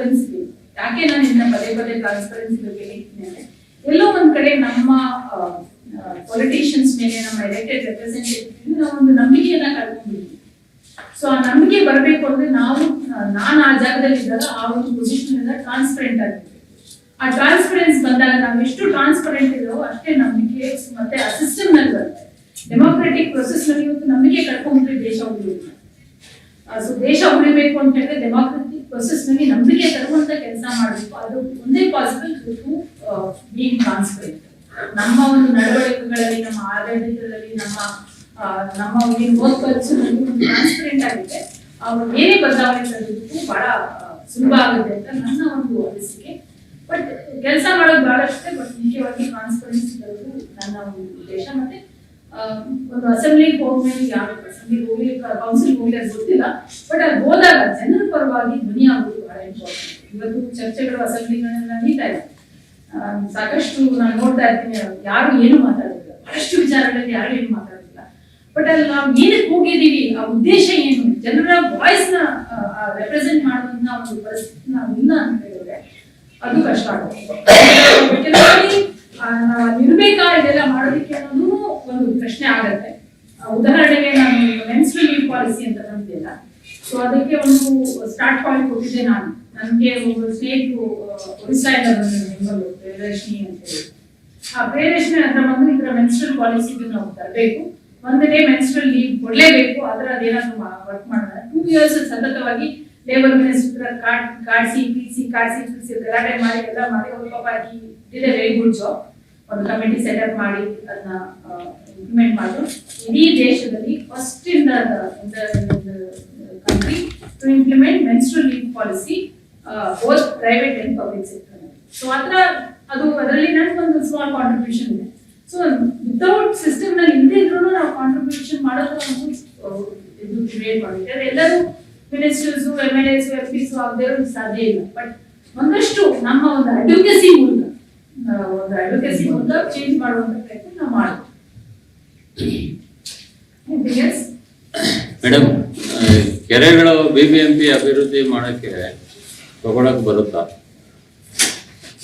Transparency ಬೇಕು. ಯಾಕೆ ನಾನು ಇನ್ನ ಪದೇ ಪದೇ ಟ್ರಾನ್ಸ್ಪರೆನ್ಸಿ ಬಗ್ಗೆ ಹೇಳ್ತೀನಿ ಅಂದ್ರೆ, ಎಲ್ಲೋ ಒಂದ್ ಕಡೆ ನಮ್ಮ ಪೊಲಿಟಿಷಿಯನ್ಸ್ ಮೇಲೆ, ನಮ್ಮ ಎಲೆಕ್ಟೆಡ್ ರೆಪ್ರೆಸೆಂಟೇಟಿವ್ ನಾವು ಒಂದು ನಂಬಿಕೆಯನ್ನ ಕಳ್ಕೊಂಡಿದ್ದೀವಿ. ಸೊ ಆ ನಂಬಿಕೆ ಬರಬೇಕು ಅಂದ್ರೆ ನಾನು ಆ ಜಾಗದಲ್ಲಿ ಇದ್ದಾಗ ಆ ಒಂದು ಪೊಸಿಷನ್ ಇಂದ ಟ್ರಾನ್ಸ್ಪರೆಂಟ್ ಆಗಿರ್ಬೇಕು. ಆ ಟ್ರಾನ್ಸ್ಪರೆನ್ಸ್ ಬಂದಾಗ ನಾವು ಎಷ್ಟು ಟ್ರಾನ್ಸ್ಪರೆಂಟ್ ಇದಾವೋ ಅಷ್ಟೇ ನಂಬಿಕೆ ಮತ್ತೆ ಆ ಸಿಸ್ಟಮ್ ನಲ್ಲಿ ಬರುತ್ತೆ. ಡೆಮೋಕ್ರೆಟಿಕ್ ಪ್ರೊಸೆಸ್ ನಲ್ಲಿ ಇವತ್ತು ನಂಬಿಕೆ ಕಳ್ಕೊಂಡ್ರೆ ದೇಶ ಉಳಿಯುತ್ತೆ. ಸೊ ದೇಶ ಉಳಿಬೇಕು ಅಂತ ಹೇಳಿದ್ರೆ ಡೆಮೋಕ್ರೆಟಿಕ್ ಪ್ರೊಸೆಸ್ ನಲ್ಲಿ ನಂಬಿಕೆ ತರುವಂತ ಕೆಲಸ ಮಾಡಬೇಕು. ಅದು ಒಂದೇ ಪಾಸಿಬಲ್ ಟು ಬೀಯಿಂಗ್ ಟ್ರಾನ್ಸ್ಪರೆಂಟ್. ನಮ್ಮ ಒಂದು ನಡವಳಿಕೆಗಳಲ್ಲಿ, ನಮ್ಮ ಆಡಳಿತದಲ್ಲಿ, ನಮ್ಮ ವರ್ಕ್ ಕಲ್ಚರ್ನಲ್ಲಿ ಒಂದು ಟ್ರಾನ್ಸ್ಪರೆಂಟ್ ಆಗಿದೆ. ಅವರು ಏನೇ ಬದಲಾವಣೆ ತರೋದಕ್ಕೂ ಬಹಳ ಸುಲಭ ಆಗುತ್ತೆ ಅಂತ ನನ್ನ ಒಂದು ಅನಿಸಿಕೆ. ಬಟ್ ಕೆಲಸ ಮಾಡೋದು ಬಹಳಷ್ಟೇ, ಬಟ್ ಮುಖ್ಯವಾಗಿ ಟ್ರಾನ್ಸ್ಪರೆನ್ಸಿ ತರೋದು ನನ್ನ ಒಂದು ಉದ್ದೇಶ. ಮತ್ತೆ ಒಂದು ಅಸೆಂಬ್ಲಿಗೆ ಹೋಗ್ಮೇಲೆ, ಯಾವ ಅಸೆಂಬ್ಲಿಗೆ ಹೋಗಿ ಕೌನ್ಸಿಲ್ ಹೋಗಿ ಅದು ಗೊತ್ತಿಲ್ಲ, ಬಟ್ ಅದು ಹೋದಾಗ ಜನರ ಪರವಾಗಿ ಧ್ವನಿ ಆಗೋದು ಬಹಳ ಇಂಪಾರ್ಟೆಂಟ್. ಇವತ್ತು ಚರ್ಚೆಗಳು ಅಸೆಂಬ್ಲಿಗಳೆಲ್ಲ ನಡೀತಾ ಇದೆ. ಸಾಕಷ್ಟು ನಾನು ನೋಡ್ತಾ ಇರ್ತೀನಿ, ಯಾರು ಏನು ಮಾತಾಡೋದಿಲ್ಲ, ಬಹಳಷ್ಟು ವಿಚಾರಗಳಲ್ಲಿ ಯಾರು ಏನು ಮಾತಾಡೋದಿಲ್ಲ. ಬಟ್ ಅಲ್ಲಿ ನಾವು ಏನಕ್ಕೆ ಹೋಗಿದ್ದೀವಿ, ಆ ಉದ್ದೇಶ ಏನು, ಜನರ ವಾಯ್ಸ್ ನ ರೆಪ್ರೆಸೆಂಟ್ ಮಾಡುವಂತ ಒಂದು ಪರಿಸ್ಥಿತಿ ನಾವು ಇಲ್ಲ ಅಂತ ಹೇಳಿದ್ರೆ ಅದು ಕಷ್ಟ ಆಗುತ್ತೆ. ಇರ್ಬೇಕಾ ಇದೆಲ್ಲ ಮಾಡೋದಕ್ಕೆ ಅನ್ನೋದು ಒಂದು ಪ್ರಶ್ನೆ ಆಗತ್ತೆ. ಉದಾಹರಣೆಗೆ ನಾನು ಮೆನ್ಸ್ಟ್ರುಯಲ್ ಲೀವ್ ಪಾಲಿಸಿ ಅಂತ ಬಂದಿಲ್ಲ. ಸೊ ಅದಕ್ಕೆ ಒಂದು ಸ್ಟಾರ್ಟ್ ಪಾಯಿಂಟ್ ಕೊಟ್ಟಿದ್ದೆ ನಾನು. ನನಗೆ ಒಬ್ಬರು ಸ್ನೇಹಿತರು ಒರಿಸ್ಸಾಯಿಂದ ಬಂದಿದ್ರು, ಪ್ರಿಯದರ್ಶಿನಿ ಅಂತ ಹೇಳಿ. ಆ ಪ್ರಿಯದರ್ಶಿನಿ ಹತ್ರ ಬಂದು ಈ ತರ ಮೆನ್ಸ್ಟ್ರುಯಲ್ ಪಾಲಿಸಿ ನಾವು ತರಬೇಕು, ಒಂದು ಡೇ ಮೆನ್ಸ್ಟ್ರುಯಲ್ ಲೀವ್ ಕೊಡ್ಲೇಬೇಕು, ಅದರ ಅದೇನಾದ್ರು ವರ್ಕ್ ಮಾಡೋಣ. 2 years ಸತತವಾಗಿ ಲೇಬರ್ ಮಿನಿಸ್ಟರ್ ಕಾಡ್ಸಿ ಗಲಾಟೆ ಮಾಡಿ ಎಲ್ಲ ಮಾಡಿ ಅವ್ರ ಪಾಪ ಇಟ್ ವೆರಿ ಗುಡ್ ಜಾಬ್. ಒಂದು ಕಮಿಟಿ ಸೆಟಪ್ ಮಾಡಿ ಅದನ್ನ ಇಂಪ್ಲಿಮೆಂಟ್ ಮಾಡಿದ್ರು. ಇಡೀ ದೇಶದಲ್ಲಿ first in the country to implement menstrual leave policy, both private and public sector. So ಅದರಲ್ಲಿ ನನಗೊಂದು ಸ್ಮಾಲ್ ಕಾಂಟ್ರಿಬ್ಯೂಷನ್ ಇದೆ. ಸೊ ವಿತೌಟ್ ಸಿಸ್ಟಮ್ ನಲ್ಲಿ ಇದ್ರೂ ನಾವು ಕಾಂಟ್ರಿಬ್ಯೂಷನ್ ಮಾಡೋದು ಇದು ಕ್ರಿಯೇಟ್ ಮಾಡಿದ್ರೆ ಎಲ್ಲರೂ ಮಿನಿಸ್ಟರ್ಸ್, MLAs, MPs ಆಗದೇ ಸಾಧ್ಯ ಇಲ್ಲ. ಬಟ್ ಒಂದಷ್ಟು ನಮ್ಮ ಒಂದು ಅಡ್ವೊಕೇಸಿ ಮೂಲಕ ಚೇಂಜ್ ಮಾಡುವಂತ ಪ್ರಯತ್ನ ನಾವು ಮಾಡ್ತೀವಿ. ಮೇಡಮ್, ಕೆರೆಗಳು BBMP ಅಭಿವೃದ್ಧಿ ಮಾಡಕ್ಕೆ ತಗೊಳಕ್ ಬರುತ್ತಾ?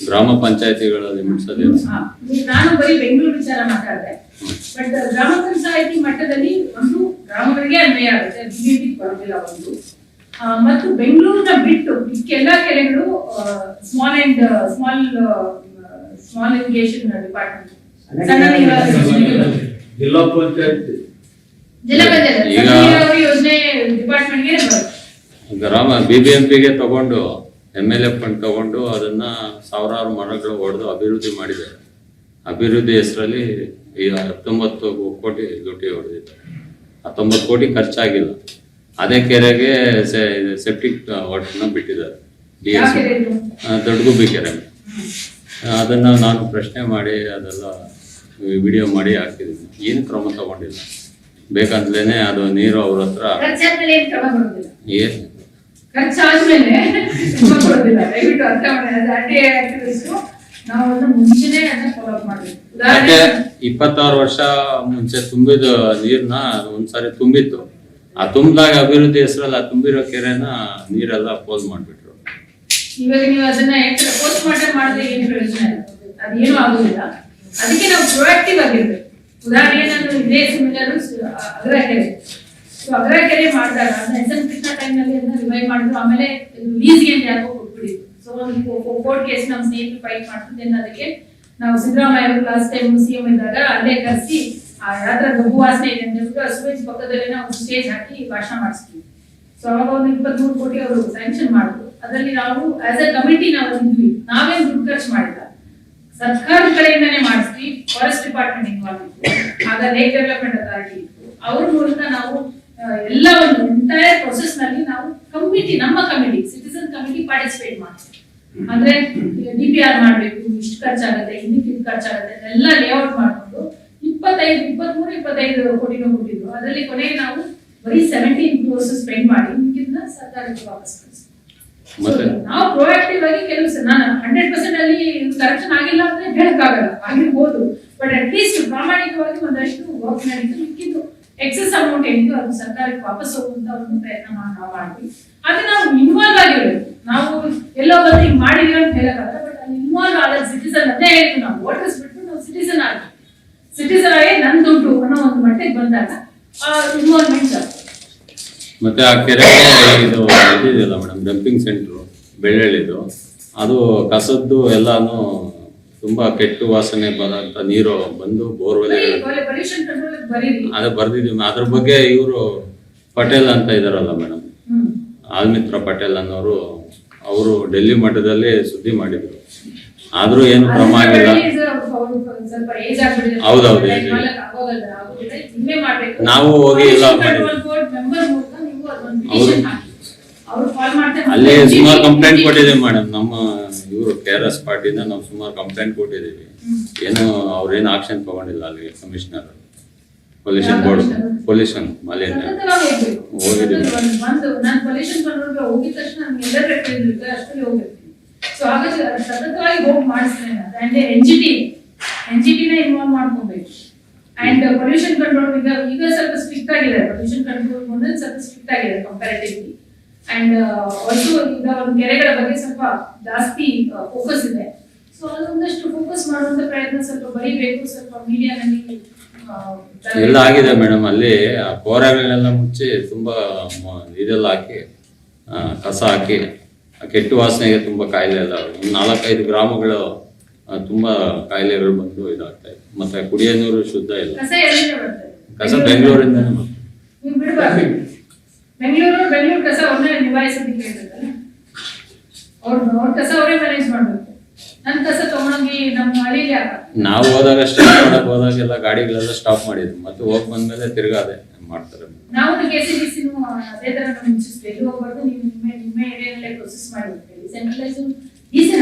ಗ್ರಾಮ ಪಂಚಾಯತಿಗಳ ನಾನು ಬರೀ ಬೆಂಗಳೂರು ವಿಚಾರ ಮಾತಾಡಿದೆ. ಬಟ್ ಗ್ರಾಮ ಪಂಚಾಯತಿ ಮಟ್ಟದಲ್ಲಿ ಒಂದು ಗ್ರಾಮಗಳಿಗೆ ಅನ್ವಯ ಆಗುತ್ತೆ, BBMP ಬರೋದಿಲ್ಲ ಒಂದು. ಮತ್ತು ಬೆಂಗಳೂರಿನ ಬಿಟ್ಟು ಎಲ್ಲಾ ಕೆರೆಗಳು ಸ್ಮಾಲ್ ಇರಿಗೇಷನ್ ಡಿಪಾರ್ಟ್ಮೆಂಟ್, ಜಿಲ್ಲಾ ಪಂಚಾಯತ್ ಯೋಜನೆ ಡಿಪಾರ್ಟ್ಮೆಂಟ್ಗೆ ಬರುತ್ತೆ. ಗ್ರಾಮ BBMPಗೆ ತಗೊಂಡು MLA ಫಂಡ್ ತಗೊಂಡು ಅದನ್ನ ಸಾವಿರಾರು ಮರಗಳು ಹೊಡೆದು ಅಭಿವೃದ್ಧಿ ಮಾಡಿದ್ದಾರೆ. ಅಭಿವೃದ್ಧಿ ಹೆಸರಲ್ಲಿ ಈಗ 19 ಕೋಟಿ ದುಡ್ಡು ಹೊಡೆದಿದ್ದಾರೆ. 19 ಕೋಟಿ ಖರ್ಚಾಗಿಲ್ಲ. ಅದೇ ಕೆರೆಗೆ ಸೆಪ್ಟಿಕ್ ವಾಟರ್ನ ಬಿಟ್ಟಿದ್ದಾರೆ. ದೊಡ್ಡಗುಬ್ಬಿ ಕೆರೆ. ಅದನ್ನ ನಾನು ಪ್ರಶ್ನೆ ಮಾಡಿ ಅದೆಲ್ಲ ವಿಡಿಯೋ ಮಾಡಿ ಹಾಕಿದ್ದೀನಿ. ಏನು ಕ್ರಮ ತಗೊಂಡಿಲ್ಲ. ಬೇಕಂತಲೇನೆ ಅದು ನೀರು ಅವ್ರ ಹತ್ರ ಖರ್ಚಾದ್ಮೇಲೆ 26 ವರ್ಷ ಮುಂಚೆ ತುಂಬಿದ ನೀರ್ನ ಒಂದ್ಸಾರಿ ತುಂಬಿತ್ತು. ಆ ತುಂಬಿದಾಗ ಅಭಿವೃದ್ಧಿ ಹೆಸರಲ್ಲ ತುಂಬಿರೋ ಕೆರೆನ ನೀರೆಲ್ಲ ಪೋಲ್ ಮಾಡ್ಬಿಟ್ರು. ಇವಾಗ ನೀವು ಅದನ್ನ ಪೋಸ್ಟ್ ಮಾರ್ಟಮ್ ಮಾಡಿದ್ರೆ ಏನು ಪ್ರಯೋಜನ ಇಲ್ಲ, ಅದೇನು ಆಗುದಿಲ್ಲ. ಅದಕ್ಕೆ ನಾವು ಪ್ರೊಆಕ್ಟಿವ್ ಆಗಿರ್ಬೇಕು. ಉದಾಹರಣೆಗೆ ನಾನು ಇದೇ ಸಿಮಿಲರ್ ಅಗ್ರ ಕೆರೆ ಮಾಡಿದಾಗ SN ಕೃಷ್ಣ ಟೈಮ್ ನಲ್ಲಿ ಅದನ್ನ ರಿವೈವ್ ಮಾಡಿದ್ರು. ಆಮೇಲೆ ಲೀಸ್ಗೆ ಅಂತ ಯಾಕೋ ಕೊಟ್ಬಿಟ್ಟಿದ್ರು. ಸೊ ಒಂದು ಕೋರ್ಟ್ ಕೇಸ್ ನಮ್ಮ ಸ್ನೇಹಿತರು ಫೈಟ್ ಮಾಡ್ತಿದ್ದೆ. ಅದಕ್ಕೆ ನಾವು ಸಿದ್ದರಾಮಯ್ಯ ಅವರು ಲಾಸ್ಟ್ ಟೈಮ್ CM ಇದ್ದಾಗ ಅಲ್ಲೇ ಕರೆಸಿ ಯಾತ್ರ ಗಬ್ಬು ವಾಸನೆ ಇದೆ ಅಂತ ಸುವೇಜ್ ಪಕ್ಕದಲ್ಲೇ ಒಂದು ಸ್ಟೇಜ್ ಹಾಕಿ ಭಾಷಣ ಮಾಡಿಸ್ತೀವಿ. ಸೊ ಅವಾಗ ಒಂದು 23 ಕೋಟಿ ಅವರು ಸ್ಯಾಂಕ್ಷನ್ ಮಾಡಿದ್ರು. ಅದರಲ್ಲಿ ನಾವು ಆಸ್ ಎ ಕಮಿಟಿ ನಾವು ಇದ್ವಿ. ನಾವೇನು ದುಡ್ಡು ಖರ್ಚು ಮಾಡಿಲ್ಲ, ಸರ್ಕಾರದ ಕಡೆಯಿಂದಾನೇ ಮಾಡಿಸ್ತೀವಿ. ಫಾರೆಸ್ಟ್ ಡಿಪಾರ್ಟ್ಮೆಂಟ್ ಇನ್ವಾಲ್ವ್ ಇತ್ತು, ಆಗ ಲೇಕ್ ಡೆವಲಪ್ಮೆಂಟ್ ಅಥಾರಿಟಿ ಇತ್ತು. ಅವ್ರ ಮೂಲಕ ನಾವು ಎಲ್ಲ ಒಂದು ಎಂಟೈರ್ ಪ್ರೊಸೆಸ್ ನಲ್ಲಿ ನಾವು ನಮ್ಮ ಕಮಿಟಿ ಸಿಟಿಸನ್ ಕಮಿಟಿ ಪಾರ್ಟಿಸಿಪೇಟ್ ಮಾಡ್ತೀವಿ. ಅಂದ್ರೆ DPR ಮಾಡ್ಬೇಕು, ಇಷ್ಟು ಖರ್ಚಾಗುತ್ತೆ, ಇನ್ನಿಷ್ಟು ಖರ್ಚಾಗುತ್ತೆ, ಎಲ್ಲ ಲೇಔಟ್ ಮಾಡ್ಕೊಂಡು 23-25 ಕೋಟಿನೂ ಕೊಟ್ಟಿದ್ರು. ಅದರಲ್ಲಿ ಕೊನೆಗೆ ನಾವು ಬರೀ 17 crores ಸ್ಪೆಂಡ್ ಮಾಡಿ ಮಿಕ್ಕಿದ್ನ ಸರ್ಕಾರಕ್ಕೆ ವಾಪಸ್ ಕಳಿಸ್ತೀವಿ. ನಾವು ಪ್ರೊಆಕ್ಟಿವ್ ಆಗಿ ಕೆಲವು ನಾನು 100% ಅಲ್ಲಿ ಕರಪ್ಷನ್ ಆಗಿಲ್ಲ ಅಂದ್ರೆ ಹೇಳಕ್ಕಾಗಲ್ಲ, ಆಗಿರ್ಬೋದು. ಬಟ್ ಅಟ್ ಲೀಸ್ಟ್ ಪ್ರಾಮಾಣಿಕವಾಗಿ ಒಂದಷ್ಟು ವರ್ಕ್ ನಡೀತು. ಮಿಕ್ಕಿದ್ದು ಎಕ್ಸೆಸ್ ಅಮೌಂಟ್ ಏನಿತ್ತು ಅದು ಸರ್ಕಾರಕ್ಕೆ ವಾಪಸ್ ಹೋಗುವಂತ ಒಂದು ಪ್ರಯತ್ನ ನಾವು ಮಾಡ್ತೀವಿ. ಆದ್ರೆ ನಾವು ಇನ್ವಾಲ್ವ್ ಆಗಿರ್ಬೇಕು. ನಾವು ಎಲ್ಲೋ ಬಂದು ಹಿಂಗ್ ಮಾಡಿದೀವಿ ಅಂತ ಹೇಳಕ್ಕಾಗಲ್ಲ. ಬಟ್ ಅಲ್ಲಿ ಇನ್ವಾಲ್ವ್ ಆದ ಸಿಟಿಸನ್ ಅದೇ ಹೇಳಿದ್ವಿ ನಾವು, ವೋಟರ್ಸ್ ಬಿಟ್ಟು ನಾವು ಸಿಟಿಸನ್ ಆಗಿ ನನ್ ದುಡ್ಡು ಅನ್ನೋ ಒಂದು ಮಟ್ಟಿಗೆ ಬಂದಾಗ ಇನ್ವಾಲ್ವ್ಮೆಂಟ್ ಜಾಸ್ತಿ. ಮತ್ತೆ ಆ ಕೆರೆ ಇದು ಇದೆಯಲ್ಲ ಮೇಡಮ್, ಡಂಪಿಂಗ್ ಸೆಂಟ್ರು ಬೆಳ್ಳಳ್ಳಿದು, ಅದು ಕಸದ್ದು ಎಲ್ಲಾನು ತುಂಬಾ ಕೆಟ್ಟು ವಾಸನೆ ಬರೋಂಥ ನೀರು ಬಂದು ಬೋರ್ವೆಲ್ ಪೊಲ್ಯೂಷನ್ ಕಂಟ್ರೋಲ್ ಬರೀರಿ ಅದು ಬರ್ದಿದೀವಿ. ಅದ್ರ ಬಗ್ಗೆ ಇವರು ಪಟೇಲ್ ಅಂತ ಇದಾರಲ್ಲ ಮೇಡಮ್, ಆಲ್ಮಿತ್ರ ಪಟೇಲ್ ಅನ್ನೋರು, ಅವರು ಡೆಲ್ಲಿ ಮಟ್ಟದಲ್ಲಿ ಸುದ್ದಿ ಮಾಡಿದ್ರು. ಆದ್ರೂ ಏನು ಕ್ರಮ ಆಗಿಲ್ಲ. ಹೌದೌದು, ನಾವು ಹೋಗಿ ಇಲ್ಲ ಅಲ್ಲಿ ಸುಮಾರು ಕಂಪ್ಲೇಂಟ್ ಕೊಟ್ಟಿದ್ದೀವಿ ಮೇಡಮ್. ನಮ್ಮ ಇವರು KRS ಪಾರ್ಟಿನ ನಾವು ಸುಮಾರು ಕಂಪ್ಲೇಂಟ್ ಕೊಟ್ಟಿದ್ದೀವಿ. ಏನು ಅವ್ರೇನು ಆಕ್ಷನ್ ತಗೊಂಡಿಲ್ಲ ಅಲ್ಲಿ ಕಮಿಷನರ್, ಪೊಲ್ಯೂಷನ್ ಬೋರ್ಡ್, ಪೊಲ್ಯೂಷನ್ ಮಾಲಿನ್ಯ ಹೋಗಿದ್ದೀವಿ. ಹೋಗಿದ ತಕ್ಷಣ ಅಷ್ಟಲ್ಲಿ ಹೋಗಿರ್ತೀನಿ. ಸೊ ಹಾಗಾಗಿ ಸತತವಾಗಿ ಹೋಗಿ ಮಾಡಿಸ್ತೇನೆ. ಅಂಡ್ NGT ಇನ್ವಾಲ್ವ್ ಮಾಡ್ಕೊಬೇಕು. ಅಂಡ್ ಪೊಲ್ಯೂಷನ್ ಕಂಟ್ರೋಲ್ ಈಗ ಸ್ವಲ್ಪ ಸ್ಟ್ರಿಕ್ಟ್ ಆಗಿದೆ. ಪೊಲ್ಯೂಷನ್ ಕಂಟ್ರೋಲ್ ಸ್ವಲ್ಪ ಸ್ಟ್ರಿಕ್ಟ್ ಆಗಿದೆ ಕಂಪ್ಯಾರಿಟಿವ್ಲಿ. ಅಂಡ್ ಆಲ್ಸೋ ಈಗ ಒಂದು ಕೆರೆಗಳ ಬಗ್ಗೆ ಸ್ವಲ್ಪ ಜಾಸ್ತಿ ಫೋಕಸ್ ಇದೆ. ಸೊ ಅದೊಂದಷ್ಟು ಫೋಕಸ್ ಮಾಡುವಂತ ಪ್ರಯತ್ನ ಸ್ವಲ್ಪ ಬರೀಬೇಕು. ಸ್ವಲ್ಪ ಮೀಡಿಯಾನಲ್ಲಿ ಎಲ್ಲ ಆಗಿದೆ ಮೇಡಮ್. ಅಲ್ಲಿ ಕೋರೆಗಳನ್ನೆಲ್ಲ ಮುಚ್ಚಿ ತುಂಬಾ ಇದೆಲ್ಲ ಹಾಕಿ ಕಸ ಹಾಕಿ ಕೆಟ್ಟು ವಾಸನೆಗೆ ತುಂಬಾ ಕಾಯಿಲೆ ಎಲ್ಲ 4-5 ಗ್ರಾಮಗಳು ತುಂಬಾ ಕಾಯಿಲೆಗಳು ಬಂದು ಇದಾಗ್ತಾ ಇದೆ. ಮತ್ತೆ ಕುಡಿಯೋ ನೀರು ಶುದ್ಧ ಇಲ್ಲ. ಕಸ ಬೆಂಗಳೂರಿಂದಾನೆ ಬೆಂಗಳೂರು ಕಸ ಅವ್ರನ್ನೇ ನಿಭಾಯಿಸೋದಕ್ಕೆ ಹೇಳ್ತದಲ್ಲ, ಅವ್ರ ಕಸ ಅವರೇ ಮ್ಯಾನೇಜ್ ಮಾಡ್ಬೇಕು. ನನ್ ಕಸ ತಗೊಂಡೋಗಿ ನಮ್ಮ ಹಳ್ಳಿಲಿ ನಾವು ಹೋದಾಗ ಸ್ಟಾಪ್ ಮಾಡಕ್ ಹೋದಾಗೆಲ್ಲ ಗಾಡಿಗಳೆಲ್ಲ ಸ್ಟಾಪ್ ಮಾಡಿದ್ವಿ. ಮತ್ತೆ ಹೋಗಿ ಬಂದ್ಮೇಲೆ ತಿರ್ಗಾ ಅದೇ ಮಾಡ್ತಾರೆ. ನಾವು KCBC ಅದೇ ತರ ಮುಂಚಿಸ್ತೀವಿ. ಎಲ್ಲಿ ಹೋಗ್ಬಾರ್ದು, ನೀವು ನಿಮ್ಮ ಏರಿಯಾದಲ್ಲೇ ಪ್ರೊಸೆಸ್ ಮಾಡಿ ಹೋಗ್ತೀವಿ.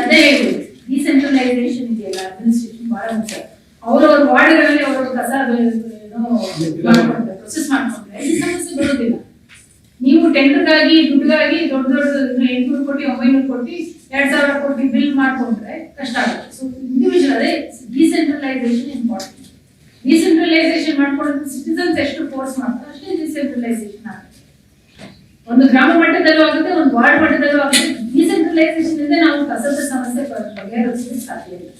ಅದೇ ಹೇಳ್ಬೋದು, ಡಿಸೆಂಟ್ರಲೈಸೇಷನ್ ಇದೆಯಲ್ಲ, ಅಡ್ಮಿನಿಸ್ಟ್ರೇಷನ್ ಬಹಳ ಮುಖ್ಯ. ಅವ್ರವ್ರ ವಾರ್ಡ್ಗಳಲ್ಲಿ ಅವ್ರವ್ರ ಕಸ ಪ್ರೊಸೆಸ್ ಮಾಡ್ಕೊಂಡ್ರೆ ಈ ಸಮಸ್ಯೆ ಬರೋದಿಲ್ಲ. ನೀವು ಟೆಂಡರ್ಗಾಗಿ ದುಡ್ಡಿಗಾಗಿ ದೊಡ್ಡ 800 ಕೋಟಿ 900 ಕೋಟಿ 2000 ಕೋಟಿ ಬಿಲ್ ಮಾಡ್ಕೊಂಡ್ರೆ ಕಷ್ಟ ಆಗುತ್ತೆ. ಸೊ ಇಂಡಿವಿಜುವಲ್ ಅದೇ ಡಿಸೆಂಟ್ರಲೈಸೇಷನ್ ಇಂಪಾರ್ಟೆಂಟ್. ಡಿಸೆಂಟ್ರಲೈಸೇಷನ್ ಮಾಡ್ಕೊಳ್ಳೋದು ಸಿಟಿಸನ್ಸ್ ಎಷ್ಟು ಫೋರ್ಸ್ ಮಾಡ್ತಾರೆ ಅಷ್ಟೇ ಡಿಸೆಂಟ್ರಲೈಸೇಷನ್ ಆಗುತ್ತೆ. ಒಂದು ಗ್ರಾಮ ಮಟ್ಟದಲ್ಲೂ ಆಗುತ್ತೆ, ಒಂದು ವಾರ್ಡ್ ಮಟ್ಟದಲ್ಲೂ ಆಗುತ್ತೆ. ಡಿಸೆಂಟ್ರಲೈಸೇಷನ್ ಇಂದ ನಾವು ಕಸದ ಸಮಸ್ಯೆ ಬಗೆಹರಿಸಲಿಕ್ಕೆ ಸಾಧ್ಯ ಇಲ್ಲ.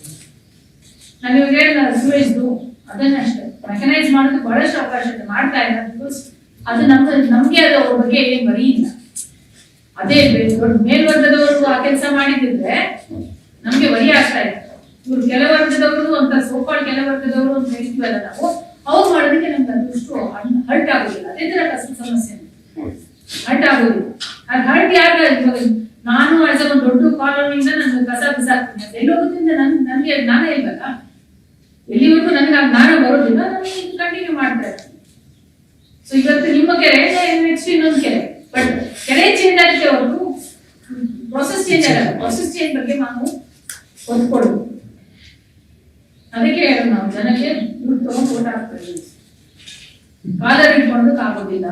ನಾನು ಇವಾಗ ಹೇಳಿದ ಸುವೇಜ್ದು ಅದನ್ನ ಅಷ್ಟೇ ಮೆಕನೈಸ್ ಮಾಡೋದು ಬಹಳಷ್ಟು ಅವಕಾಶ ಇದೆ, ಮಾಡ್ತಾ ಇಲ್ಲ. ಬಿಕಾಸ್ ಅದು ನಮ್ಗೆ ಅದು ಅವ್ರ ಬಗ್ಗೆ ಏನ್ ಬರೀ ಇಲ್ಲ. ಅದೇ ಮೇಲ್ವರ್ಗದವರು ಆ ಕೆಲಸ ಮಾಡಿದ್ರೆ ನಮ್ಗೆ ವರಿ ಆಗ್ತಾ ಇದೆ. ಇವ್ರು ಕೆಲವರ್ಗದವರು ಅಂತ ಸೋಪಾಳ್ ಕೆಲವರ್ಗದವರು ಅಂತ ಹೇಳ್ತೀವಲ್ಲ ನಾವು, ಅವ್ರು ಮಾಡೋದಕ್ಕೆ ನಮ್ಗೆ ಅದಷ್ಟು ಹರ್ಟ್ ಆಗೋದಿಲ್ಲ. ಅದೇ ತರ ಕಸದ ಸಮಸ್ಯೆ ಹರ್ಟ್ ಆಗೋದಿಲ್ಲ. ಅದು ಹರ್ಟ್ ಯಾರು, ಇವಾಗ ನಾನು ಆಸ್ ಒಂದು ದೊಡ್ಡ ಕಾಲೋನಿಯಿಂದ ನಾನು ಕಸ ಬಿಸಾಕ್ತೀನಿ, ಅದು ಎಲ್ಲಿ ಹೋಗೋದ್ರಿಂದ ನನ್ಗೆ ಜ್ಞಾನ ಇಲ್ವಲ್ಲ, ಎಲ್ಲಿವರೆಗೂ ನನಗೆ ಆ ಜ್ಞಾನ ಬರೋದಿಲ್ಲ, ನಾನು ಕಂಟಿನ್ಯೂ ಮಾಡ್ತಾ ಇರ್ತೀನಿ. ಸೊ ಇವತ್ತು ನಿಮ್ಮ ಕೆರೆ, ನೆಕ್ಸ್ಟ್ ಇನ್ನೊಂದು ಕೆರೆ, ಬಟ್ ಕೆರೆ ಚೇಂಜ್ ಆಗುತ್ತೆ ಹೊರತು ಪ್ರೊಸೆಸ್ ಚೇಂಜ್ ಆಗಲ್ಲ. ಪ್ರೊಸೆಸ್ ಚೇಂಜ್ ಬಗ್ಗೆ ನಾವು ಒತ್ಕೊಡ್ಬೇಕು. ಅದಕ್ಕೆ ನಾವು ಜನಕ್ಕೆ ದುಡ್ಡು ತಗೊಂಡು ಓಟ್ ಹಾಕ್ತೀವಿ. ಕಾಲರ್ ಇಟ್ಕೊಂಡು ಆಗೋದಿಲ್ಲ.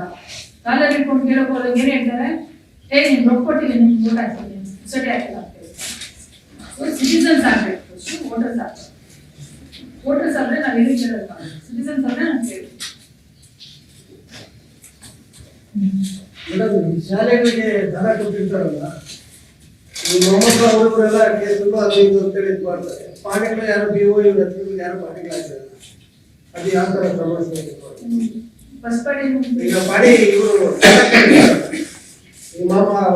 ಕಾಲರ್ ಇಟ್ಕೊಂಡು ಕೇಳಕ್ ಹೋದಾಗ ಏನ್ ಹೇಳ್ತಾರೆ, ನೀನ್ ರೊಕ್ಕ ಕೊಟ್ಟಿದ್ದೀನಿ, ನಿಮ್ಗೆ ಓಟ್ ಹಾಕ್ತೀನಿ, ಸೊಸೈಟಿ ಹಾಕಿಲ್ಲ ಅಂತ ಹೇಳ್ತಾರೆ. ಸಿಟಿಸನ್ಸ್ ಆಗ್ಬೇಕು, ವೋಟರ್ಸ್ ಆಗ್ಬೇಕು. ವೋಟರ್ಸ್ ಆದ್ರೆ ನಾವ್ ಏನು ಕೇಳಲ್ಲ, ಸಿಟಿಸನ್ಸ್ ಆದ್ರೆ ನಾವು ಕೇಳಿ. ಶಾಲೆಗಳಿಗೆ ದರ ಕೊಟ್ಟಿರ್ತಾರಲ್ಲ, ಮೊಮ್ಮಕ್ಕಳು ಹುಡುಗರೆಲ್ಲ ಕೇಳ್ಕೊಂಡು ಅದು ಇದು ಅಂತೇಳಿ ಇದು ಮಾಡ್ತಾರೆ. ಪಾಣಿಗಳು ಯಾರು BO ಯಾರು ಪಾಣಿಗಳಾಗ್ತಾರೆ, ಅದು ಯಾವ ತರ ಸಮಸ್ಯೆ? ಈಗ ಪಾಣಿ ಇವರು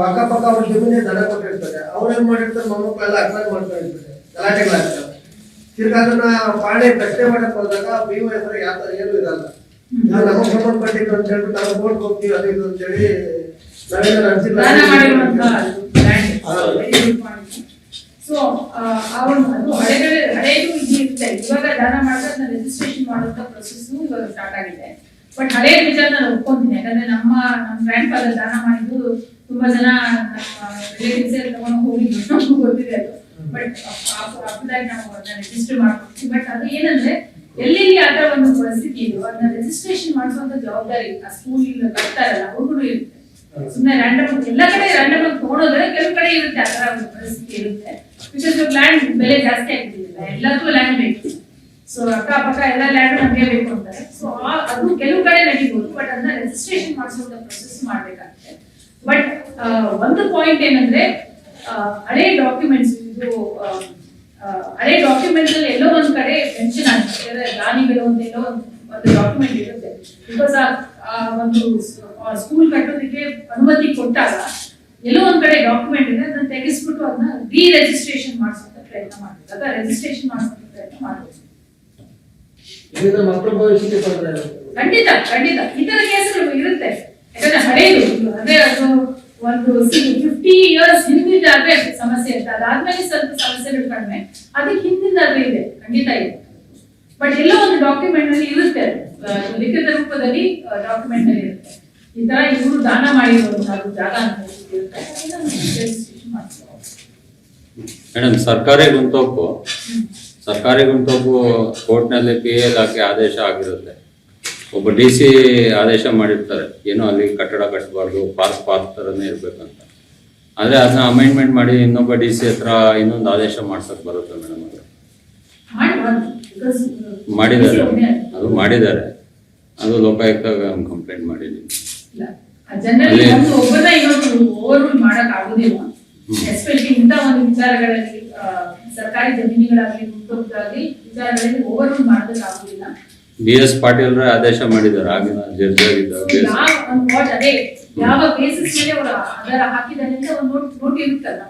ಅಕ್ಕಪಕ್ಕ ಅವ್ರ ಜಮೀನೇ ದನ ಕೊಟ್ಟಿರ್ತಾರೆ, ಅವ್ರೇನ್ ಮಾಡಿರ್ತಾರೆ, ಮೊಮ್ಮಕ್ಕಳೆಲ್ಲ ಅಕ್ವೈರ್ ಮಾಡ್ತಾ ಇರ್ತಾರೆ, ಗಲಾಟೆಗಳಾಗ್ತವೆ. ತಿರ್ಗಾ ಅದನ್ನ ಪಾಣಿ ಪ್ರಶ್ನೆ ಮಾಡಕ್ ಹೋದಾಗ BO ಹೆಸರು ಯಾವ ತರ ಏನು ಇರಲ್ಲ. ನಾವು ನಮಗೆ ಸಂಬಂಧಪಟ್ಟಿದ್ದು ಅಂತ ಹೇಳ್ಬಿಟ್ಟು ನಾವು ಕೋರ್ಟ್ ಹೋಗ್ತೀವಿ, ಅದು ಇದು ಅಂತೇಳಿ ನಾವೇನ ಅನ್ಸಿಲ್ಲ. ಸೊ ಅದು ಹಳೆಯದು ಇರುತ್ತೆ. ಇವಾಗ ದಾನ ಮಾಡೋದನ್ನ ರಿಜಿಸ್ಟ್ರೇಷನ್ ಮಾಡುವಂತ ಪ್ರೊಸೆಸ್ ಇವಾಗ ಸ್ಟಾರ್ಟ್ ಆಗಿದೆ. ಬಟ್ ಹಳೆಯ ವಿಚಾರ ನಾನು ಒಪ್ಕೊಂತೀನಿ, ಯಾಕಂದ್ರೆ ನಮ್ಮ ಗ್ರ್ಯಾಂಡ್ ಫಾದರ್ ದಾನ ಮಾಡಿದ್ದು ತುಂಬಾ ಜನ ನಮ್ಮ ರಿಲೇಟಿವ್ಸ್ ತಗೊಂಡು ಹೋಗಿದ್ದು ನಮಗೂ ಗೊತ್ತಿದೆ ಅದು. ಬಟ್ ಅಪ್ಲೈ ನಾವು ಅದನ್ನ ರಿಜಿಸ್ಟರ್ ಮಾಡ್ಕೊಡ್ತೀವಿ. ಬಟ್ ಅದು ಏನಂದ್ರೆ ಎಲ್ಲಿ ಆತರ ಒಂದು ಪರಿಸ್ಥಿತಿ ಇದೆ, ಅದನ್ನ ರಿಜಿಸ್ಟ್ರೇಷನ್ ಮಾಡಿಸುವಂತ ಜವಾಬ್ದಾರಿ ಆ ಸ್ಕೂಲ್ ಬರ್ತಾರಲ್ಲ ಅವ್ರಿಗೂ ಇರುತ್ತೆ. ಸುಮ್ಮನೆ ರ್ಯಾಂಡಮ್ ಎಲ್ಲ ಕಡೆ ರ್ಯಾಂಡಮ್ ಆಗಿ ತಗೊಳೋದ್ರೆ ಕೆಲವು ಕಡೆ ಇರುತ್ತೆ ಆತರ ಒಂದು ಪರಿಸ್ಥಿತಿ ಇರುತ್ತೆ. ಬಿಕಾಸ್ ಲ್ಯಾಂಡ್ ಬೆಲೆ ಜಾಸ್ತಿ ಆಗ್ತಿಲ್ಲ, ಎಲ್ಲದಕ್ಕೂ ಲ್ಯಾಂಡ್ ಬೇಕು. ಸೊ ಅಕ್ಕಪಕ್ಕ ಎಲ್ಲ ಲ್ಯಾಂಡ್ ನಮಗೆ ಬೇಕು ಅಂತಾರೆ. ಸೊ ಅದು ಕೆಲವು ಕಡೆ ನಡೀಬಹುದು, ಬಟ್ ಅದನ್ನ ರಿಜಿಸ್ಟ್ರೇಷನ್ ಮಾಡಿಸುವಂತ ಪ್ರೊಸೆಸ್ ಮಾಡ್ಬೇಕಾಗುತ್ತೆ. ಬಟ್ ಒಂದು ಪಾಯಿಂಟ್ ಏನಂದ್ರೆ ಹಳೆ ಡಾಕ್ಯುಮೆಂಟ್ಸ್ ಇದು ಹಳೆ ಡಾಕ್ಯುಮೆಂಟ್ಸ್ ಅಲ್ಲಿ ಎಲ್ಲೋ ಒಂದ್ ಕಡೆ ಮೆನ್ಷನ್ ಆಗಿದೆ ದಾನಿಗಳು ಅಂತ ಎಲ್ಲೋ ಒಂದು ಡಾಕ್ಯುಮೆಂಟ್ ಇರುತ್ತೆ. ಬಿಕಾಸ್ ಆ ಒಂದು ಸ್ಕೂಲ್ ಕಟ್ಟೋದಕ್ಕೆ ಅನುಮತಿ ಕೊಟ್ಟಾಗ ಎಲ್ಲೋ ಒಂದ್ ಕಡೆ ಡಾಕ್ಯುಮೆಂಟ್ ಇದೆ, ಅದನ್ನ ತೆಗೆಸ್ಬಿಟ್ಟು ಅದನ್ನ ರಿಜಿಸ್ಟ್ರೇಷನ್ ಮಾಡಿಸುವಂತ ಪ್ರಯತ್ನ ಮಾಡ್ಬೇಕು, ಅಥವಾ ರಿಜಿಸ್ಟ್ರೇಷನ್ ಮಾಡಿಸುವಂತ ಪ್ರಯತ್ನ ಮಾಡ್ಬೇಕು. ಇದರಿಂದ ಮಕ್ಕಳ ಭವಿಷ್ಯಕ್ಕೆ ತೊಂದರೆ ಆಗುತ್ತೆ. ಖಂಡಿತ ಖಂಡಿತ ಈ ತರ ಕೇಸ್ಗಳು ಇರುತ್ತೆ. ಯಾಕಂದ್ರೆ ಹಳೆಯದು ಅದೇ ಅದು ಒಂದು 50 years ಹಿಂದಿದ್ದಾದ್ರೆ ಸಮಸ್ಯೆ ಇರುತ್ತೆ, ಅದಾದ್ಮೇಲೆ ಸ್ವಲ್ಪ ಸಮಸ್ಯೆಗಳು ಕಡಿಮೆ, ಅದಕ್ಕೆ ಹಿಂದಿದ್ದಾದ್ರೆ ಇದೆ, ಖಂಡಿತ ಇದೆ. ಬಟ್ ಎಲ್ಲೋ ಒಂದು ಡಾಕ್ಯುಮೆಂಟ್ ಅಲ್ಲಿ ಇರುತ್ತೆ, ಲಿಖಿತ ರೂಪದಲ್ಲಿ ಡಾಕ್ಯುಮೆಂಟ್ ಅಲ್ಲಿ ಇರುತ್ತೆ, ಈ ತರ ಇವರು ದಾನ ಮಾಡಿರುವಂತಹ ಜಾಗ ಅಂತ ಇರುತ್ತೆ. ಮೇಡಮ್, ಸರ್ಕಾರಿ ಗುಂತೋಪು ಕೋರ್ಟ್ನಲ್ಲಿ PL ಹಾಕಿ ಆದೇಶ ಆಗಿರುತ್ತೆ. ಒಬ್ಬ DC ಆದೇಶ ಮಾಡಿರ್ತಾರೆ, ಏನೋ ಅಲ್ಲಿ ಕಟ್ಟಡ ಕಟ್ಟಬಾರ್ದು, ಪಾರ್ಕ್ ಥರನೇ ಇರ್ಬೇಕಂತ. ಆದರೆ ಅದನ್ನ ಅಮೆಂಡ್ಮೆಂಟ್ ಮಾಡಿ ಇನ್ನೊಬ್ಬ DC ಹತ್ರ ಇನ್ನೊಂದು ಆದೇಶ ಮಾಡ್ಸಕ್ ಬರುತ್ತೆ ಮೇಡಮ್. ಅದು ಮಾಡಿದ್ದಾರೆ, ಅದು ಲೋಕಾಯುಕ್ತ ಕಂಪ್ಲೇಂಟ್ ಮಾಡಿದ್ದೀನಿ. ಜನರಲಿ ಒಂದು ಒಬ್ಬರನ್ನ ಇನ್ನೊಂದು ಓವರ್ ರೂಲ್ ಮಾಡಕ್ ಆಗುದಿಲ್ಲ. ಎಸ್ಪೆಷಲಿ ಇಂಥ ಒಂದು ವಿಚಾರಗಳಲ್ಲಿ ಸರ್ಕಾರಿ ಜಮೀನುಗಳಾಗಲಿ ಗುಂಪುಗಳಾಗಲಿ ವಿಚಾರಗಳಲ್ಲಿ ಓವರ್ ರೂಲ್ ಮಾಡೋದಕ್ಕೆ ಆಗುದಿಲ್ಲ. BS ಪಾಟೀಲ್ ಆದೇಶ ಮಾಡಿದ್ದಾರೆ ಆಗಿನ ಜಡ್ಜ್ ಅದೇ ಯಾವ ಬೇಸಿಸ್ ಮೇಲೆ ಅವರು ಅದರ ಹಾಕಿದ್ದಾರೆ ಅಂತ ಒಂದು ನೋಟ್ ಇರುತ್ತಲ್ಲ,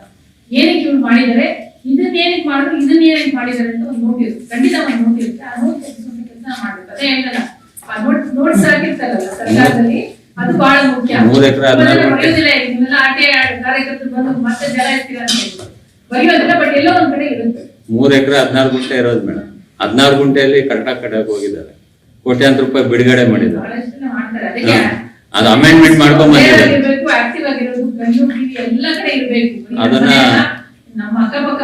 ಏನಕ್ಕೆ ಇವ್ರು ಮಾಡಿದ್ದಾರೆ, ಇದನ್ನ ಏನಕ್ಕೆ ಮಾಡಿದ್ರು, ಇದನ್ನ ಏನಕ್ಕೆ ಮಾಡಿದ್ದಾರೆ ಅಂತ ಒಂದು ನೋಟ್ ಇರುತ್ತೆ, ಖಂಡಿತ ಒಂದು ನೋಟ್ ಇರುತ್ತೆ. ಆ ನೋಟ್ ತೆಗೆಸುವಂತ ಕೆಲಸ ಮಾಡ್ಬೇಕು. ಅದೇ ಹೇಳ್ತಲ್ಲ, ಆ ನೋಟ್ಸ್ ಹಾಕಿರ್ತಾರಲ್ಲ ಸರ್ಕಾರದಲ್ಲಿ, ಅದು ಬಹಳ ಮುಖ್ಯ. 3 ಎಕರೆ ಬರೆಯೋದಿಲ್ಲ, ಇದನ್ನೆಲ್ಲ ಆಟೆ ಕಾರ್ಯಕರ್ತರು ಬಂದು ಮತ್ತೆ ಜಲ ಇರ್ತೀರ ಅಂತ ಹೇಳಿ ಬರೆಯೋದಿಲ್ಲ, ಬಟ್ ಎಲ್ಲೋ ಒಂದ್ ಕಡೆ ಇರುತ್ತೆ. 3 ಎಕರೆ 16 ಗುಂಟೆ ಇರೋದು ಮೇಡಮ್. 16 ಗುಂಟೆಯಲ್ಲಿ ಕರೆಕ್ಟಾಗಿ ಕಡೆಗೆ ಹೋಗಿದ್ದಾರೆ, ಕೋಟ್ಯಾಂತರ ರೂಪಾಯಿ ಬಿಡುಗಡೆ ಮಾಡಿದ್ದಾರೆ. ಅದು ಅಮೆಂಡ್ಮೆಂಟ್ ಮಾಡ್ಕೊಂಡ್ ಬಂದಿದ್ದಾರೆ. ಆಕ್ಟಿವ್ ಆಗಿರೋದು ಗಂಡು ಟಿವಿ ಎಲ್ಲ ಕಡೆ ಇರಬೇಕು. ಅದನ್ನ ನಮ್ಮ ಅಕ್ಕಪಕ್ಕ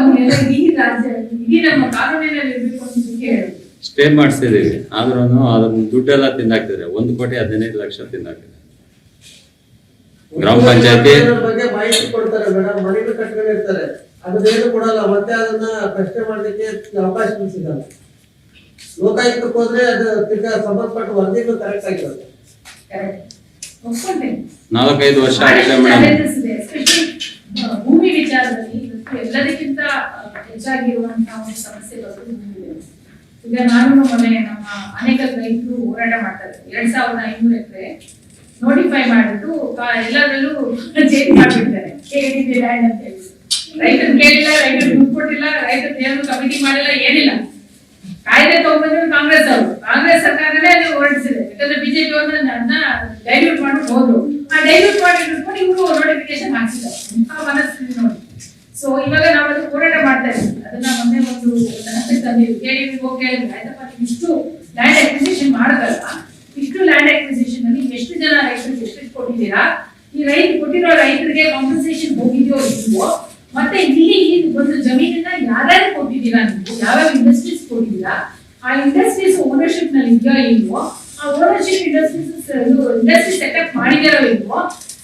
ಇಡೀ ರಾಜ್ಯ ಇಡೀ ನಮ್ಮ ಕಾನೂನಿನಲ್ಲಿ ಇರಬೇಕು ಅಂತ ಹೇಳಿ ಸ್ಟೇ ಮಾಡಿಸಿದೀವಿ. ಆದ್ರೂ ಅದನ್ನ ದುಡ್ಡೆಲ್ಲ ತಿಂದಾಕ್ತಿದ್ದಾರೆ. 1,15,00,000 ತಿಂದಾಕ್ತಿದ್ದಾರೆ. ಗ್ರಾಮ ಪಂಚಾಯತಿ ಬಗ್ಗೆ ಮಾಹಿತಿ ಕೊಡ್ತಾರೆ ಮೇಡಮ್, ಮನೆಗೂ ಕಟ್ಕೊಂಡಿರ್ತಾರೆ, ಅದನ್ನೇನು ಕೊಡಲ್ಲ, ಮತ್ತೆ ಅದನ್ನ ಪ್ರಶ್ನೆ ಮಾಡ್ಲಿಕ್ಕೆ ಅವಕಾಶ ಸಿಗಲ್ಲ. ಲೋಕಾಯುಕ್ತಕ್ಕೆ ಹೋದ್ರೆ ಅದು ಸಂಬಂಧಪಟ್ಟ ವರದಿಗೂ ಕರೆಕ್ಟ್ ಆಗಿರುತ್ತೆ. 4-5 ವರ್ಷ ಆಗಿದೆ ಮೇಡಮ್. ಭೂಮಿ ವಿಚಾರದಲ್ಲಿ ಎಲ್ಲದಕ್ಕಿಂತ ಹೆಚ್ಚಾಗಿರುವಂತಹ ಒಂದು ಸಮಸ್ಯೆಗಳು ಈಗ ನಾನು ಮೊನ್ನೆ ನಮ್ಮ ಅನೇಕ ರೈತರು ಹೋರಾಟ ಮಾಡ್ತಾರೆ. 2,500 ಎಕರೆ ನೋಟಿಫೈ ಮಾಡಿಬಿಟ್ಟು ಎಲ್ಲದರಲ್ಲೂ ಚೇಂಜ್ ಮಾಡ್ಬಿಡ್ತಾರೆ. ಕೇಳಿದ್ದೆ ಲ್ಯಾಂಡ್ ಅಂತ ಹೇಳಿ ರೈತರು ಕೇಳಿಲ್ಲ, ರೈತರು ದುಡ್ಡು ಕೊಟ್ಟಿಲ್ಲ, ರೈತರು ಏನು ಕಮಿಟಿ ಮಾಡಿಲ್ಲ, ಏನಿಲ್ಲ. ಕಾಯ್ದೆ ತಗೊಂಡ್ಬಂದ್ರು ಕಾಂಗ್ರೆಸ್ ಸರ್ಕಾರನೇ ಅದು ಹೊರಡಿಸಿದೆ. ಯಾಕಂದ್ರೆ ಬಿಜೆಪಿ ಅವ್ರನ್ನ ಅದನ್ನ ಡೈಲ್ಯೂಟ್ ಮಾಡ್ಬಿಟ್ಟು ಹೋದ್ರು. ಆ ಡೈಲ್ಯೂಟ್ ಮಾಡಿಟ್ಕೊಂಡು ಇವರು ನೋಟಿಫಿಕೇಶನ್ ಹಾಕ್ಸಿದ್ದಾರೆ. ಆ ಮನಸ್ಥಿತಿ ನೋಡಿ. ಸೊ ಇವಾಗ ನಾವು ಅದು ಹೋರಾಟ ಮಾಡ್ತಾ ಇದ್ದೀವಿ. ಅದನ್ನ ಮೊನ್ನೆ ಒಂದು ಹಂತಕ್ಕೆ ತಂದಿವಿ. KDP ಹೋಗಿ ಆಯ್ತಪ್ಪ, ಇಷ್ಟು ಲ್ಯಾಂಡ್ ಅಕ್ವಿಸಿಷನ್ ಮಾಡದಲ್ಲ, ಇಷ್ಟು ಲ್ಯಾಂಡ್ ಅಕ್ವಿಸಿಷನ್ ಅಲ್ಲಿ ಎಷ್ಟು ಜನ ರೈತರಿಗೆ ಎಷ್ಟು ಕೊಟ್ಟಿದ್ದೀರಾ, ಈ ಕೊಟ್ಟಿರೋ ರೈತರಿಗೆ ಕಾಂಪನ್ಸೇಷನ್ ಹೋಗಿದೆಯೋ ಇಲ್ವೋ, ಮತ್ತೆ ಇಲ್ಲಿ ಒಂದು ಜಮೀನನ್ನ ಯಾರ್ಯಾರು ಕೊಟ್ಟಿದ್ದೀರಾ, ನೀವು ಯಾವ್ಯಾವ ಇಂಡಸ್ಟ್ರೀಸ್ ಕೊಟ್ಟಿದ್ದೀರಾ, ಆ ಇಂಡಸ್ಟ್ರೀಸ್ ಓನರ್ಶಿಪ್ ನಲ್ಲಿ ಇದೆಯಾ ಇಲ್ವೋ, ಆ ಓನರ್ಶಿಪ್ ಇಂಡಸ್ಟ್ರಿ ಸೆಟಪ್ ಮಾಡಿದಾರೋ ಇಲ್ವೋ,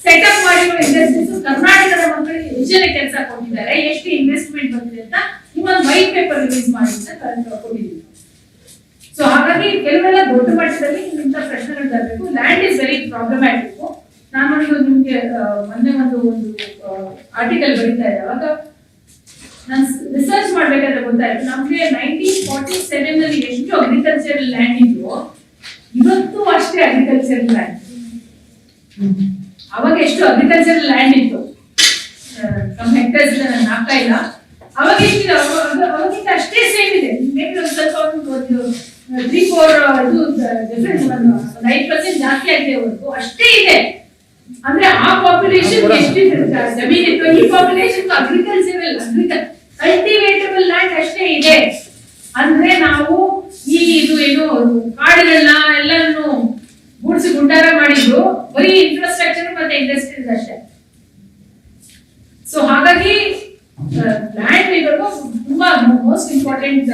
ಸೆಟಪ್ ಮಾಡಿರೋ ಇಂಡಸ್ಟ್ರೀಸ್ ಕರ್ನಾಟಕದ ಮಕ್ಕಳಿಗೆ ಎಷ್ಟು ಜನ ಕೆಲಸ ಕೊಟ್ಟಿದ್ದಾರೆ, ಎಷ್ಟು ಇನ್ವೆಸ್ಟ್ಮೆಂಟ್ ಬಂದಿದೆ ಅಂತ ನಿಮ್ಮೊಂದು ವೈಟ್ ಪೇಪರ್ ರಿಲೀಸ್ ಮಾಡಿ ಅಂತ ಕೊಟ್ಟಿದ್ದೀವಿ. ಸೊ ಹಾಗಾಗಿ ಕೆಲವೆಲ್ಲ ದೊಡ್ಡ ಮಟ್ಟದಲ್ಲಿ ಇಂಥ ಪ್ರಶ್ನೆಗಳು ತರಬೇಕು. Land is very problematic. ನಾನೊಂದು ನಿಮ್ಗೆ ಮೊನ್ನೆ ಒಂದು ಆರ್ಟಿಕಲ್ ಬರೀತಾ ಇದ್ದೆ, ಅವಾಗ ನಾನು ರಿಸರ್ಚ್ ಮಾಡ್ಬೇಕಾದ್ರೆ ಗೊತ್ತಾಯ್ತು ನಮ್ಗೆ 1947 ನಲ್ಲಿ ಎಷ್ಟು ಅಗ್ರಿಕಲ್ಚರಲ್ ಲ್ಯಾಂಡ್ ಇದ್ವು, ಇವತ್ತು ಅಷ್ಟೇ ಅಗ್ರಿಕಲ್ಚರಲ್ ಲ್ಯಾಂಡ್. ಅವಾಗ ಎಷ್ಟು ಅಗ್ರಿಕಲ್ಚರಲ್ ಲ್ಯಾಂಡ್ ಇತ್ತು, ನಮ್ಮ ಹೆಕ್ಟರ್ಸ್ ನಾಲ್ಕ ಇಲ್ಲ, ಅವಾಗ ಎಷ್ಟಿದೆ, ಅವಾಗಿಂತ ಅಷ್ಟೇ ಸೇಮ್ ಇದೆ. ಮೇಬಿ ಒಂದು ಸ್ವಲ್ಪ ಒಂದು 3-4 ಇದು ಡಿಫ್ರೆನ್ಸ್, 5% ಜಾಸ್ತಿ ಆಗಿದೆ ಹೊರತು ಅಷ್ಟೇ ಇದೆ. ಅಂದ್ರೆ ಆ ಪಾಪ್ಯುಲೇಷನ್ ಎಷ್ಟು ಜಮೀನ್ ಇತ್ತು, ಈ ಪಾಪ್ಯುಲೇಷನ್ ಕಲ್ಟಿವೇಟಬಲ್ ಲ್ಯಾಂಡ್ ಅಷ್ಟೇ ಇದೆ. ಅಂದ್ರೆ ನಾವು ಇದು ಏನು ಕಾಡುಗಳನ್ನ ಎಲ್ಲಾನು ಗೂಡ್ಸಿ ಗುಂಡಾರ ಮಾಡಿದ್ರು, ಬರೀ ಇನ್ಫ್ರಾಸ್ಟ್ರಕ್ಚರ್ ಮತ್ತೆ ಇಂಡಸ್ಟ್ರೀಸ್ ಅಷ್ಟೇ. ಸೊ ಹಾಗಾಗಿ ಲ್ಯಾಂಡ್ ಇರೋದು ತುಂಬಾ ಮೋಸ್ಟ್ ಇಂಪಾರ್ಟೆಂಟ್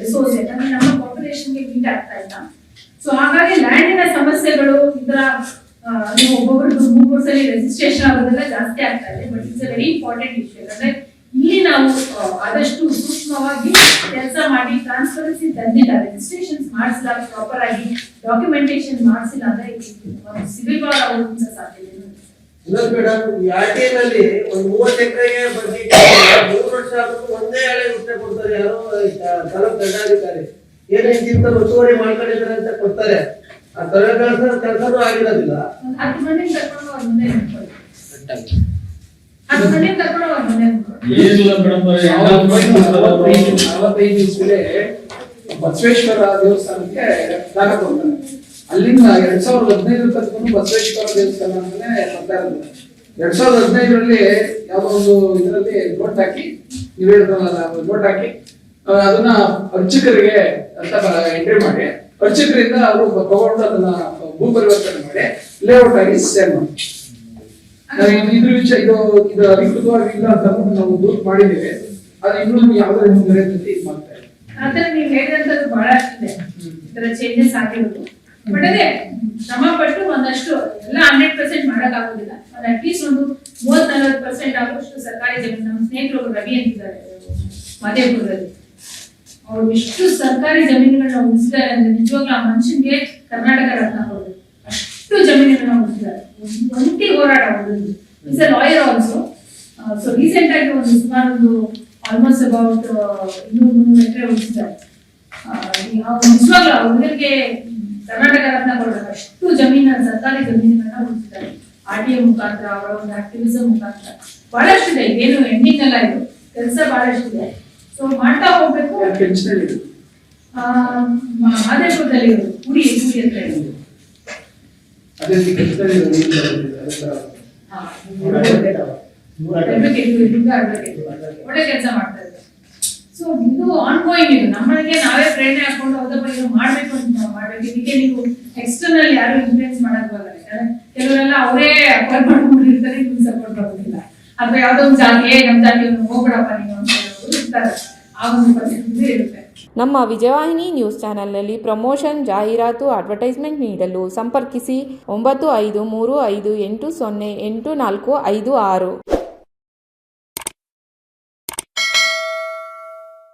ರಿಸೋರ್ಸ್, ಯಾಕಂದ್ರೆ ನಮ್ಮ ಪಾಪ್ಯುಲೇಷನ್ಗೆ ಮೀಟ್ ಆಗ್ತಾ ಇಲ್ಲ. ಸೊ ಹಾಗಾಗಿ ಲ್ಯಾಂಡಿನ ಸಮಸ್ಯೆಗಳು ಇದರ ನೀವು ಒಬ್ಬೊಬ್ರು 3 ಸಲ ರಿಜಿಸ್ಟ್ರೇಷನ್ ಆಗೋದೆಲ್ಲ ಜಾಸ್ತಿ ಆಗ್ತಾ ಇದೆ. But it's a very important issue. ಯಾಕಂದ್ರೆ ಇಲ್ಲಿ ನಾವು ಆದಷ್ಟು ಸೂಕ್ಷ್ಮವಾಗಿ ಕೆಲಸ ಮಾಡಿ ಟ್ರಾನ್ಸ್ಪರೆನ್ಸಿ ತಂದಿಲ್ಲ, ರಿಜಿಸ್ಟ್ರೇಷನ್ ಮಾಡಿಸಿಲ್ಲ, ಪ್ರಾಪರ್ ಆಗಿ ಡಾಕ್ಯುಮೆಂಟೇಶನ್ ಮಾಡಿಸಿಲ್ಲ ಅಂದ್ರೆ ಸಿವಿಲ್ ವಾರ್ ಆಗೋದಂತ ಸಾಧ್ಯತೆ. ಇನ್ನೊಂದು ಮೇಡಮ್, ಈ RTI ನಲ್ಲಿ ಒಂದು 30 ಎಕರೆಗೆ ಬಡ್ಡಿ 3 ವರ್ಷ ಆದ್ರೂ ಒಂದೇ ಹಳೆ ಉತ್ತರ ಕೊಡ್ತಾರೆ. ಯಾರೋ ತಾಲೂಕು ದಂಡಾಧಿಕಾರಿ ಏನೋ ಇಂತಿಂತ ಒತ್ತುವರಿ ಮಾಡ್ಕೊಂಡಿದ್ದಾರೆ ಅಂತ ಕೊಡ್ತಾರೆ. ಆ ಕೆಲಸನೂ ಆಗಿರೋದಿಲ್ಲ. 10 ಮಂದಿ ಕರ್ಕೊಂಡು ಅವ್ರ ಮುಂದೆ ನಿಂತ್ಕೊಳ್ಳಿ. 10 ಮಂದಿ ಕರ್ಕೊಂಡು ಅವ್ರ ಮುಂದೆ ನಿಂತ್ಕೊಳ್ಳಿ. ಏನಿಲ್ಲ ಮೇಡಮ್, 45 ಇಸ್ವಿಲೆ ಬಸವೇಶ್ವರ ದೇವಸ್ಥಾನಕ್ಕೆ ದಾನ ಕೊಡ್ತಾರೆ. ಅಲ್ಲಿಂದ 2015 ತನಕ ಬಸವೇಶ್ವರ ದೇವಸ್ಥಾನ ಅಂತಾನೆ ಬರ್ತಾ ಇರೋದು. 2015ರಲ್ಲಿ ಯಾವುದೋ ಒಂದು ಇದರಲ್ಲಿ ನೋಟ್ ಹಾಕಿ, ನೀವು ಹೇಳಿದ್ರಲ್ಲ ನೋಟ್ ಹಾಕಿ ಅದನ್ನ ಅರ್ಚಕರಿಗೆ ಅಂತ ಎಂಟ್ರಿ ಮಾಡಿ, ಅರ್ಚಕರಿಂದ ಅವರು ತಗೊಂಡು ಅದನ್ನ ಭೂ ಪರಿವರ್ತನೆ ಮಾಡಿ ಲೇಔಟ್ ಆಗಿ ಸೇಲ್ ಮಾಡಿ. ಇದ್ರ ವಿಷಯ ಇದು ಅಧಿಕೃತವಾಗಿ ಇಲ್ಲ ಅಂತ ನಾವು ದೂರು ಮಾಡಿದ್ದೇವೆ. ಅದು ಇನ್ನೂ ಯಾವುದೇ ರೀತಿ ಇದು ಮಾಡ್ತಾ ಇದೆ. ಆತರ ನೀವು ಹೇಳಿದಂತದ್ದು ಬಹಳಷ್ಟಿದೆ, ಈ ತರ ಚೇಂಜಸ್ ಆಗಿರೋದು. ಬಟ್ ಅದೇ ಶ್ರಮ ಪಟ್ಟು ಒಂದಷ್ಟು ಎಲ್ಲ 100% ಮಾಡಕ್ಕಾಗೋದಿಲ್ಲ. ಅದು ಅಟ್ಲೀಸ್ಟ್ ಒಂದು 30-40% ಆಗುವಷ್ಟು ಸರ್ಕಾರಿ ಜಮೀನು. ನಮ್ಮ ಸ್ನೇಹಿತರು ರವಿ ಅಂತಿದ್ದಾರೆ ಮಧೇಪುರದಲ್ಲಿ, ಅವ್ರು ಎಷ್ಟು ಸರ್ಕಾರಿ ಜಮೀನುಗಳನ್ನ ಉಳಿಸಿದ್ದಾರೆ ಅಂದ್ರೆ ನಿಜವಾಗ್ಲೂ ಆ ಮನುಷ್ಯನ್ಗೆ ಕರ್ನಾಟಕ ರತ್ನ ಕೊಡೋದು. ಅಷ್ಟು ಜಮೀನುಗಳನ್ನ ಉಳಿಸಿದ್ದಾರೆ. ಒಂಟಿ ಹೋರಾಟ ಮಾಡೋದು. Is A lawyer also. So recent ಆಗಿ ಒಂದು ಸುಮಾರು ಆಲ್ಮೋಸ್ಟ್ ಅಬೌಟ್ 200-300 ಎಕರೆ ಉಳಿಸಿದ್ದಾರೆ. ನಿಜವಾಗ್ಲೂ ಅವ್ರಿಗೆ ಕರ್ನಾಟಕ ರತ್ನ ಕೊಡೋದು. ಅಷ್ಟು ಜಮೀನ ಸರ್ಕಾರಿ ಜಮೀನುಗಳನ್ನ ಉಳಿಸಿದ್ದಾರೆ. RTI ಮುಖಾಂತರ, ಅವರ ಒಂದು ಆಕ್ಟಿವಿಸಮ್ ಮುಖಾಂತರ ಬಹಳಷ್ಟಿದೆ. ಇದೇನು ಎಂಡಿಂಗ್ ಅಲ್ಲ, ಇದು ಕೆಲಸ ಬಹಳಷ್ಟಿದೆ. ಸೊ ಮಾಡ್ತಾ ಹೋಗ್ಬೇಕು. ಮಾದೇಪುರದಲ್ಲಿ ಪುಡಿ ಅಂತ ಹೇಳಿದ್ರು. ಅದೇ ಒಳ್ಳೆ ಕೆಲಸ ಮಾಡ್ತಾ ಇದ್ದಾರೆ. ಸೊ ಇದು ಆನ್ಗೋಯಿಂಗ್. ಇದು ನಮ್ಮನೆಗೆ ನಾವೇ ಪ್ರೇರಣೆ ಹಾಕೊಂಡು ಹೌದಪ್ಪ ಇದು ಮಾಡ್ಬೇಕು ಅಂತ ನಾವು ಮಾಡ್ಬೇಕು. ಇದಕ್ಕೆ ನೀವು ಎಕ್ಸ್ಟರ್ನಲ್ ಯಾರು ಇನ್ಫ್ಲೂಯೆನ್ಸ್ ಮಾಡಕ್ ಹೋಗಲ್ಲ. ಕೆಲವರೆಲ್ಲ ಅವರೇ ಅಪಾಯಿಂಟ್ ಮಾಡ್ಕೊಂಡಿರ್ತಾರೆ, ನಿಮ್ಗೆ ಸಪೋರ್ಟ್ ಮಾಡೋದಿಲ್ಲ. ಅಥವಾ ಯಾವ್ದೋ ಒಂದು ಜಾತಿ ನಮ್ ಜಾತಿ ಹೋಗ್ಬಿಡಪ್ಪ ನೀವು ಅಂತ ಹೇಳೋರು ಇರ್ತಾರೆ. ಆ ಒಂದು ಪರಿಸ್ಥಿತಿ ಇರುತ್ತೆ. ನಮ್ಮ ವಿಜಯವಾಹಿನಿ ನ್ಯೂಸ್ ಚಾನೆಲ್ನಲ್ಲಿ ಪ್ರಮೋಷನ್, ಜಾಹೀರಾತು, ಅಡ್ವರ್ಟೈಸ್ಮೆಂಟ್ ನೀಡಲು ಸಂಪರ್ಕಿಸಿ 9535808456.